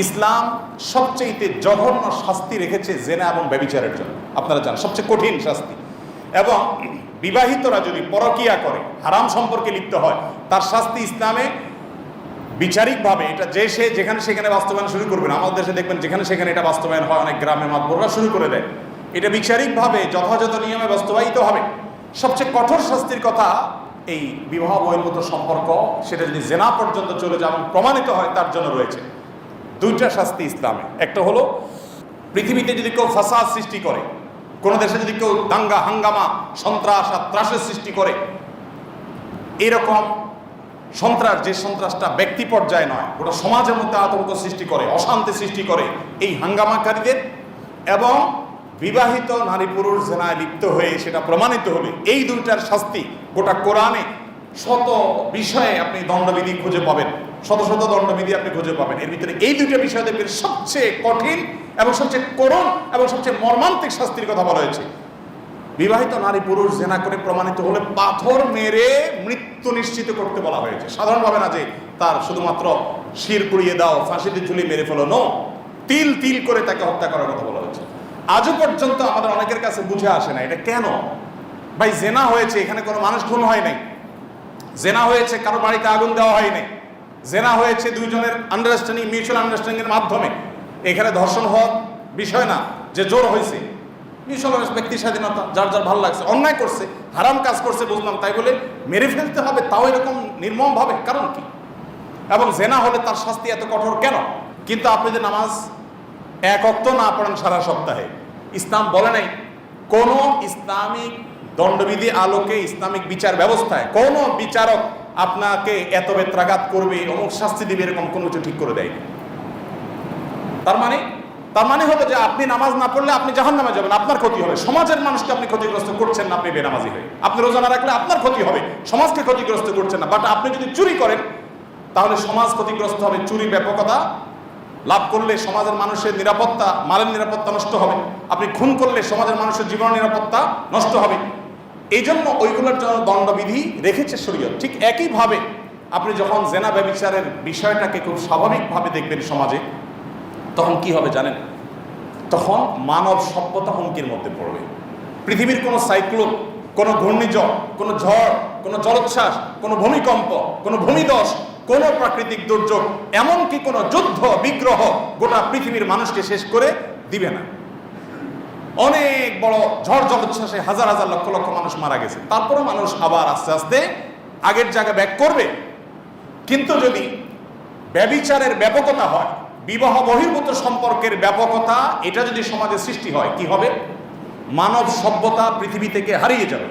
ইসলাম সবচেয়ে জঘন্য শাস্তি রেখেছে জেনা এবং ব্যভিচারের জন্য। আপনারা জানেন সবচেয়ে কঠিন শাস্তি। এবং বিবাহিতরা যদি পরকিয়া করে, হারাম সম্পর্কে লিপ্ত হয়, তার শাস্তি ইসলামে বিচারিকভাবে এটা সে যেখানে সেখানে বাস্তবায়ন শুরু করবে না। আমাদের দেশে দেখবেন যেখানে সেখানে এটা বাস্তবায়ন হয়, অনেক গ্রামে মাতবররা শুরু করে দেয়। এটা বিচারিকভাবে যথাযথ নিয়মে বাস্তবায়িত হবে। সবচেয়ে কঠোর শাস্তির কথা এই বিবাহ বহির্ভূত সম্পর্ক, সেটা যদি জেনা পর্যন্ত চলে যায় এবং প্রমাণিত হয়, তার জন্য রয়েছে দুইটা শাস্তি ইসলামে। একটা হলো পৃথিবীতে যদি কেউ ফাসাদ সৃষ্টি করে, কোনো দেশে যদি কেউ দাঙ্গা হাঙ্গামা সন্ত্রাস আর ত্রাসের সৃষ্টি করে, এরকম সন্ত্রাস, যে সন্ত্রাসটা ব্যক্তি পর্যায়ে নয়, ওটা সমাজের মধ্যে আতঙ্ক সৃষ্টি করে, অশান্তি সৃষ্টি করে, এই হাঙ্গামাকারীদের এবং বিবাহিত নারী পুরুষ জেনায় লিপ্ত হয়ে সেটা প্রমাণিত হবে, এই দুইটার শাস্তি গোটা কোরআনে শত বিষয়ে আপনি দণ্ডবিধি খুঁজে পাবেন, শত শত দণ্ডবিধি আপনি খুঁজে পাবেন। এর ভিতরে এই দুইটা বিষয় দেখবেন সবচেয়ে কঠিন এবং সবচেয়ে করুণ এবং সবচেয়ে মর্মান্তিক শাস্তির কথা বলা হয়েছে। বিবাহিত নারী পুরুষ জেনা করে প্রমাণিত হলে পাথর মেরে মৃত্যু নিশ্চিত করতে বলা হয়েছে। সাধারণভাবে না যে তার শুধুমাত্র শির পুড়িয়ে দাও, ফাঁসিতে ঝুলিয়ে মেরে ফেলো, নো, তিল তিল করে তাকে হত্যা করার কথা বলা হয়েছে। আজও পর্যন্ত আমাদের অনেকের কাছে বুঝে আসে না এটা কেন। ভাই, জেনা হয়েছে, এখানে কোনো মানুষ খুন হয় নাই, জেনা হয়েছে কারো বাড়িতে আগুন দেওয়া হয় নাই, জেনা হয়েছে দুইজনের আন্ডারস্ট্যান্ডিং, মিউচুয়াল আন্ডারস্ট্যান্ডিং এর মাধ্যমে। এখানে ধর্ষণ হওয়ার বিষয় না যে জোর হয়েছে, মিউচুয়াল ব্যক্তি স্বাধীনতা, যার যার ভালো লাগছে, অন্যায় করছে, হারাম কাজ করছে বুঝলাম, তাই বলে মেরে ফেলতে হবে, তাও এরকম নির্মম ভাবে, কারণ কি? এবং জেনা হলে তার শাস্তি এত কঠোর কেন? কিন্তু আপনি যে নামাজ এক ওয়াক্ত না পড়েন সারা সপ্তাহে, ইসলাম বলে নাই, কোন ইসলামিক দণ্ডবিধি আলোকে ইসলামিক বিচার ব্যবস্থায় কোন বিচারক আপনাকে এত বেত্রাঘাত করবে, অমুক শাস্তি দিবে, এরকম কোনো কিছু ঠিক করে দেয়নি। তার মানে হলো যে আপনি নামাজ না পড়লে আপনি জাহান্নামে যাবেন, আপনার ক্ষতি হবে। সমাজের মানুষকে আপনি ক্ষতিগ্রস্ত করছেন না, আপনি বেনামাজি হয়ে। আপনি রোজা না রাখলে আপনার ক্ষতি হবে, সমাজকে ক্ষতিগ্রস্ত করছেন না। বাট আপনি যদি চুরি করেন তাহলে সমাজ ক্ষতিগ্রস্ত হবে। চুরি ব্যাপকতা লাভ করলে সমাজের মানুষের নিরাপত্তা, মালের নিরাপত্তা নষ্ট হবে। আপনি খুন করলে সমাজের মানুষের জীবন নিরাপত্তা নষ্ট হবে। এই জন্য ওইগুলোর জন্য দণ্ডবিধি রেখেছে শরীয়ত। ঠিক একইভাবে আপনি যখন জেনা ব্যভিচারের বিষয়টাকে খুব স্বাভাবিকভাবে দেখবেন সমাজে, তখন কি হবে জানেন? তখন মানব সভ্যতা হুমকির মধ্যে পড়বে। পৃথিবীর কোনো সাইক্লোন, কোনো ঘূর্ণিঝড়, কোনো ঝড়, কোনো জলোচ্ছ্বাস, কোনো ভূমিকম্প, কোনো ভূমিধস, কোনো প্রাকৃতিক দুর্যোগ, এমনকি কোনো যুদ্ধ বিগ্রহ গোটা পৃথিবীর মানুষকে শেষ করে দিবে না। অনেক বড় ঝড় জলোচ্ছ্বাসে হাজার হাজার লক্ষ লক্ষ মানুষ মারা গেছে, তারপরে মানুষ আবার আস্তে আস্তে আগের জায়গায় ব্যাক করবে। কিন্তু যদি ব্যভিচারের ব্যাপকতা হয়, বিবাহ বহির্ভূত সম্পর্কের ব্যাপকতা, এটা যদি সমাজে সৃষ্টি হয়, কি হবে? মানব সভ্যতা পৃথিবী থেকে হারিয়ে যাবে।